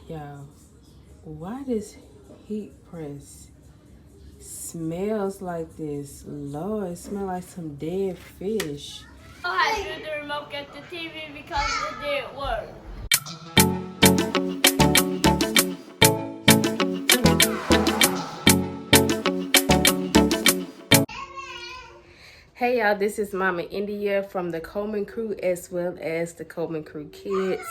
Y'all, why does heat press smells like this? Lord, it smells like some dead fish. I threw the remote at the TV because it didn't work. Hey y'all, this is Mama India from the Coleman Crew as well as the Coleman Crew Kids.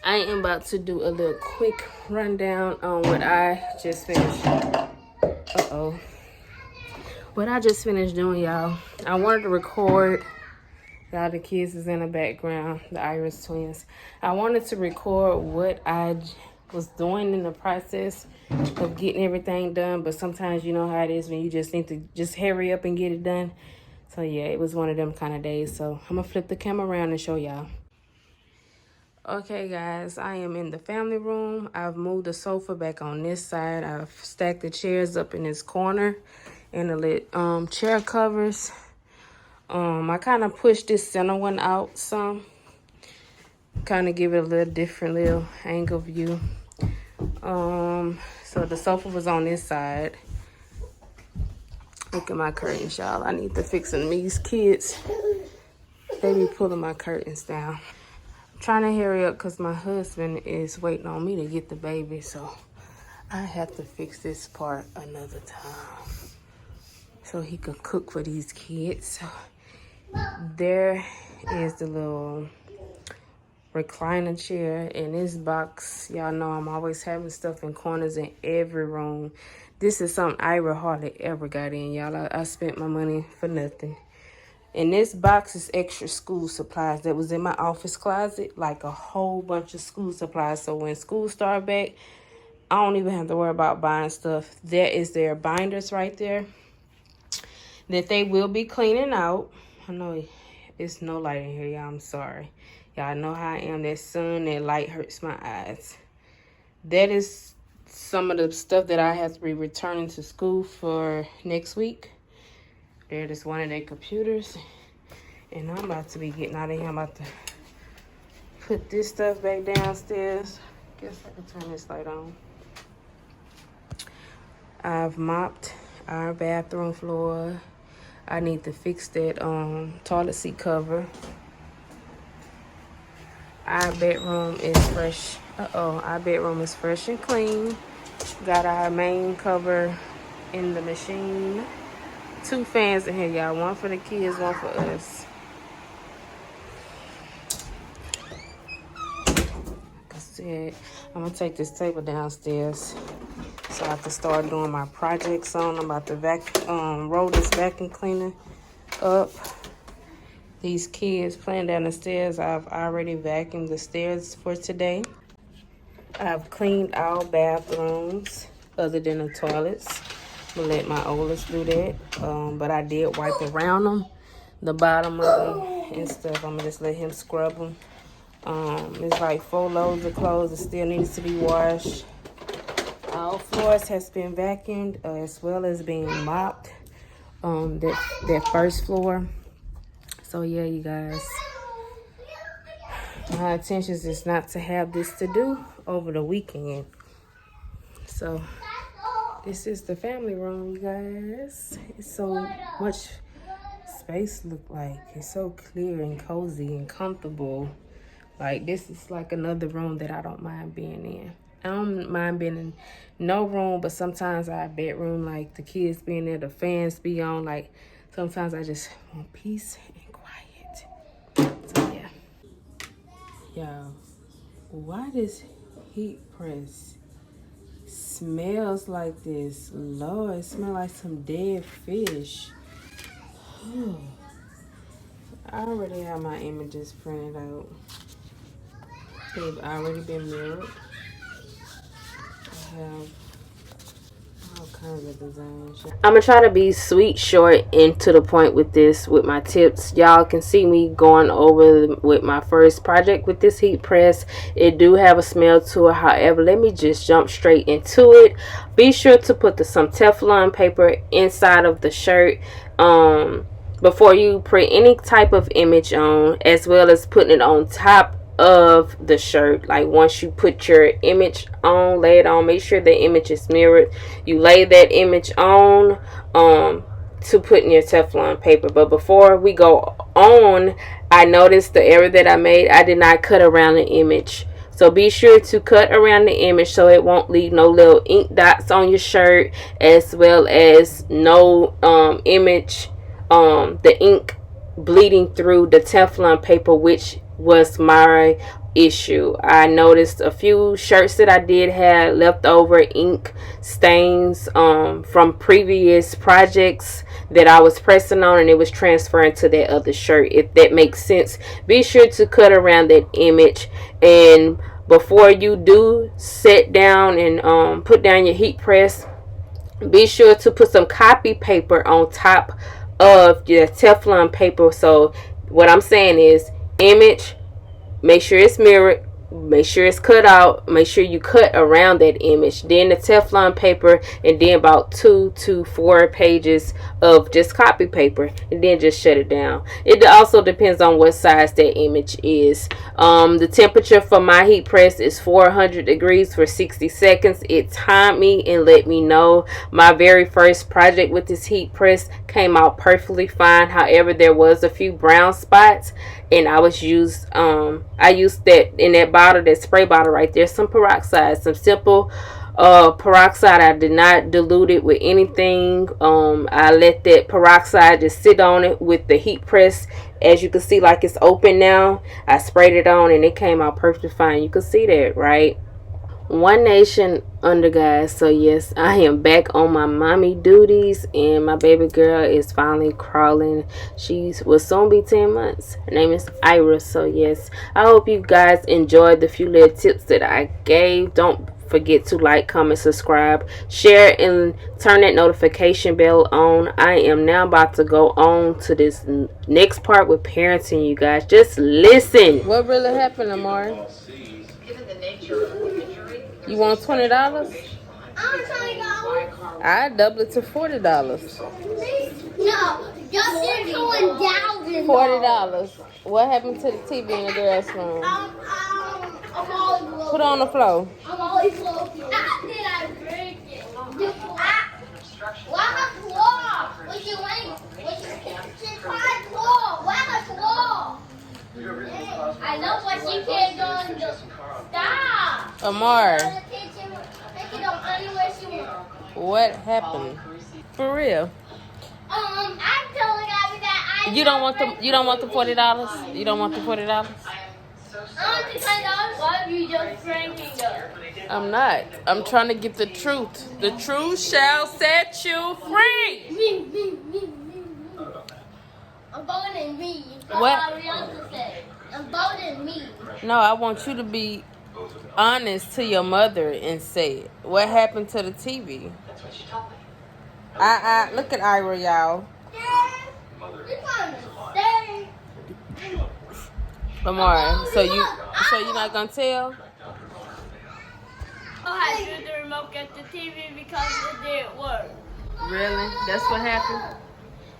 I am about to do a little quick rundown on what I just finished. What I just finished doing, y'all. I wanted to record. Y'all, the kids is in the background, the Iris twins. I wanted to record what I was doing in the process of getting everything done, but sometimes you know how it is when you just need to just hurry up and get it done. So yeah, it was one of them kind of days. So I'm gonna flip the camera around and show y'all. Okay guys, I am in the family room. I've moved the sofa back on this side. I've stacked the chairs up in this corner and the lit chair covers. I kind of pushed this center one out some, kind of give it a little different little angle view. So the sofa was on this side. Look at my curtains, y'all. I need to fix them. These kids, they be pulling my curtains down. I'm trying to hurry up because my husband is waiting on me to get the baby, so I have to fix this part another time so he can cook for these kids. So there is the little recliner chair in this box. Y'all know I'm always having stuff in corners in every room. This is something Ira hardly ever got in, y'all. I spent my money for nothing. And this box is extra school supplies that was in my office closet, like a whole bunch of school supplies. So when school start back, I don't even have to worry about buying stuff. There is their binders right there that they will be cleaning out. I know it's no light in here, y'all. I'm sorry. Y'all know how I am. That sun, that light hurts my eyes. That is some of the stuff that I have to be returning to school for next week. There is one of their computers. And I'm about to be getting out of here. I'm about to put this stuff back downstairs. Guess I can turn this light on. I've mopped our bathroom floor. I need to fix that toilet seat cover. Our bedroom is fresh. Our bedroom is fresh and clean. Got our main cover in the machine. 2 fans in here, y'all. One for the kids, one for us. Like I said, I'm gonna take this table downstairs so I can start doing my projects on. I'm about to roll this vacuum cleaner up. These kids playing down the stairs. I've already vacuumed the stairs for today. I've cleaned all bathrooms other than the toilets. I'm gonna let my oldest do that. But I did wipe around them, the bottom of them and stuff. I'm gonna just let him scrub them. It's like 4 loads of clothes that still needs to be washed. All floors has been vacuumed as well as being mopped. That first floor. So yeah, you guys, my intentions is not to have this to do over the weekend. So this is the family room, you guys. It's so much space look like. It's so clear and cozy and comfortable. Like this is like another room that I don't mind being in. I don't mind being in no room, but sometimes our bedroom, like the kids being there, the fans be on. Like sometimes I just want peace and quiet. So yeah. Y'all, why does heat press smells like this? Lord, it smells like some dead fish. I already have my images printed out. They've already been mirrored. I have all kinds of designs. I'm gonna try to be sweet, short, and to the point with this, with my tips. Y'all can see me going over with my first project with this heat press. It do have a smell to it. However, let me just jump straight into it. Be sure to put some Teflon paper inside of the shirt before you print any type of image on, as well as putting it on top of the shirt. Like once you put your image on, lay it on, make sure the image is mirrored. You lay that image on to put in your Teflon paper. But before we go on, I noticed the error that I made. I did not cut around the image. So be sure to cut around the image so it won't leave no little ink dots on your shirt, as well as no image, the ink bleeding through the Teflon paper, which was my issue. I noticed a few shirts that I did have leftover ink stains from previous projects that I was pressing on, and it was transferring to that other shirt. If that makes sense, be sure to cut around that image. And before you do sit down and put down your heat press, be sure to put some copy paper on top of your Teflon paper. So what I'm saying is, image, make sure it's mirrored, make sure it's cut out, make sure you cut around that image, then the Teflon paper, and then about 2 to 4 pages of just copy paper, and then just shut it down. It also depends on what size that image is. The temperature for my heat press is 400 degrees for 60 seconds. It timed me and let me know. My very first project with this heat press came out perfectly fine. However, there was a few brown spots, and I used that in that bottle, that spray bottle right there, some peroxide, some simple peroxide. I did not dilute it with anything. I let that peroxide just sit on it with the heat press. As you can see, like it's open now. I sprayed it on and it came out perfectly fine. You can see that, right? One nation under, guys. So yes, I am back on my mommy duties, and my baby girl is finally crawling. She will soon be 10 months. Her name is Ira. So yes, I hope you guys enjoyed the few little tips that I gave. Don't forget to like, comment, subscribe, share, and turn that notification bell on. I am now about to go on to this next part with parenting, you guys. Just listen. What really happened, Amari? You want $20? I double it to $40. No, you're going down. $40. What happened to the TV in the girls' room? Put it on the floor. I'm always low. Did I break it? Why the floor? What you want? I know, but you can't go in the stop. Amar, what happened? For real? I'm telling Abby that I. You don't want the $40? You don't want the $40? I want the $20. Why are you just pranking us? I'm not. I'm trying to get the truth. The truth shall set you free. Me. I'm voting me. What? I'm voting me. No, I want you to be honest to your mother and say what happened to the TV. Look at Ira, y'all. Lamar, so you're not gonna tell? I threw the remote at the TV because it didn't work. Really? That's what happened?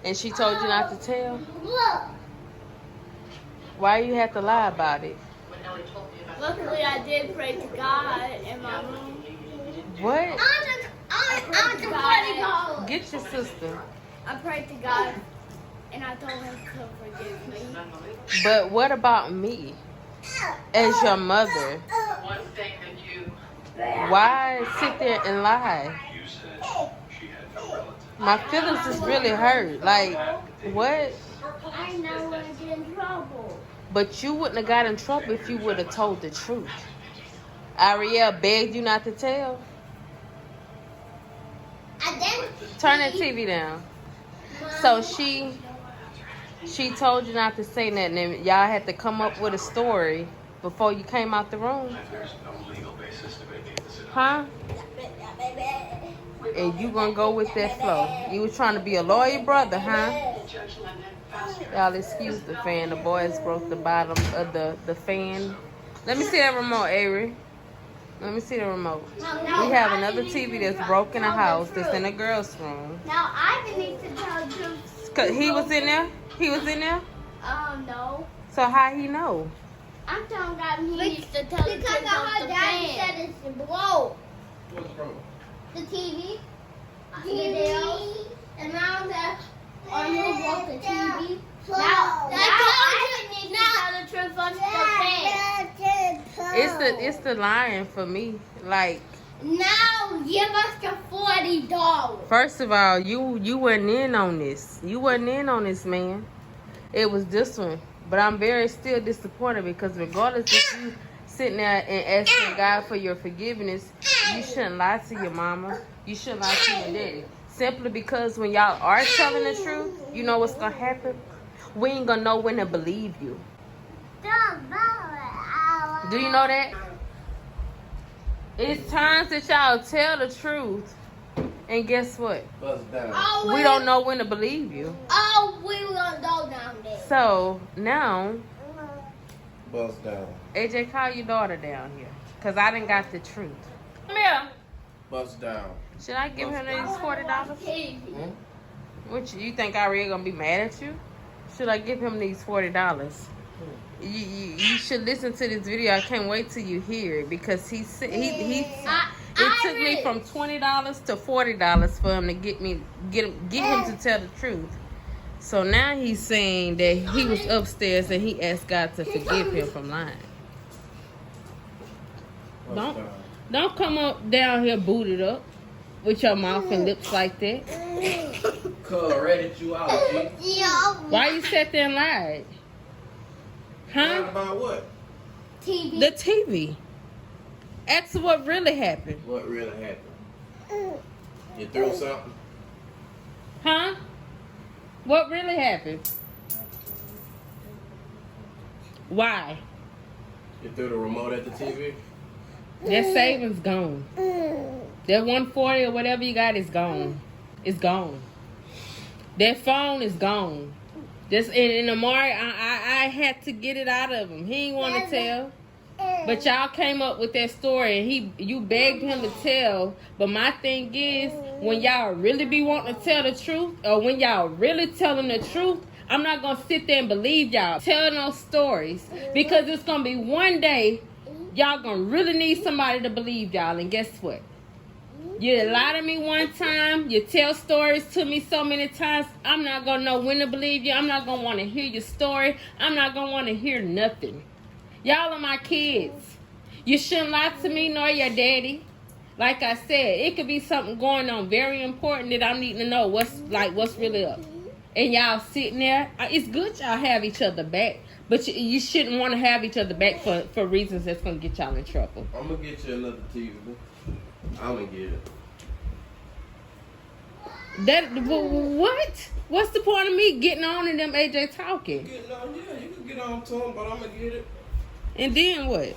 And she told you not to tell? Why you have to lie about it? Luckily, I did pray to God in my room. What? I Get your sister. prayed to God, and I told him to forgive me. But what about me? As your mother? Why sit there and lie? My feelings is really hurt. Like, what? I know I get in trouble. But you wouldn't have got in trouble if you would have told the truth. Ariel begged you not to tell. Turn that TV down. So she told you not to say nothing, and y'all had to come up with a story before you came out the room. Huh? And you gonna go with that flow. You was trying to be a loyal brother, huh? Y'all excuse the fan. The boys broke the bottom of the fan. Let me see that remote, Avery. Let me see the remote. We have another TV that's broke in the house that's in the girls' room. Now I need to tell the truth. Cause he was in there? He was in there? No. So how he know? I'm telling God he needs to tell the truth off the fan. Said it's broke. What's wrong? The TV. Video. And now that on who broke the TV. Now I need to tell the truth on the fan. It's the lying for me. Like, now give us the $40. first of all, you weren't in on this. You wasn't in on this, man. It was this one. But I'm very still disappointed because regardless if you sitting there and asking God for your forgiveness, you shouldn't lie to your mama. You shouldn't lie to your daddy. Simply because when y'all are telling the truth, you know what's going to happen? We ain't going to know when to believe you. Do you know that? It's times that y'all tell the truth, and guess what? Buzz down. We don't know when to believe you. Oh, we gonna go down there. So now, Buzz down. AJ, call your daughter down here, cause I done got the truth. Come here. Buzz down. Should I give her these $40? Hmm? What you think I really gonna be mad at you? Should I give him these $40? You should listen to this video. I can't wait till you hear it because it took me from $20 to $40 for him to get him to tell the truth. So now he's saying that he was upstairs and he asked God to forgive him from lying. Buzz down. Don't come up down here booted up with your mouth and lips like that. Cuz ratted you out, G. Why you sat there and lied? Lying Huh? about what? TV. The TV. Ask what really happened. What really happened? You threw something? Huh? What really happened? Why? You threw the remote at the TV? That savings gone. That 140 or whatever you got is gone. It's gone. That phone is gone. And Amari, I had to get it out of him. He didn't want to tell. But y'all came up with that story and you begged him to tell. But my thing is, when y'all really be wanting to tell the truth, or when y'all really telling the truth, I'm not going to sit there and believe y'all telling those stories. Because it's going to be one day, y'all going to really need somebody to believe y'all. And guess what? You lie to me one time. You tell stories to me so many times. I'm not going to know when to believe you. I'm not going to want to hear your story. I'm not going to want to hear nothing. Y'all are my kids. You shouldn't lie to me nor your daddy. Like I said, it could be something going on very important that I need to know what's really up. And y'all sitting there. It's good y'all have each other back. But you shouldn't want to have each other back for reasons that's going to get y'all in trouble. I'm going to get you another TV. I'm going to get it. What? What's the point of me getting on and them AJ talking? Getting on, yeah, you can get on to him, but I'm going to get it. And then what?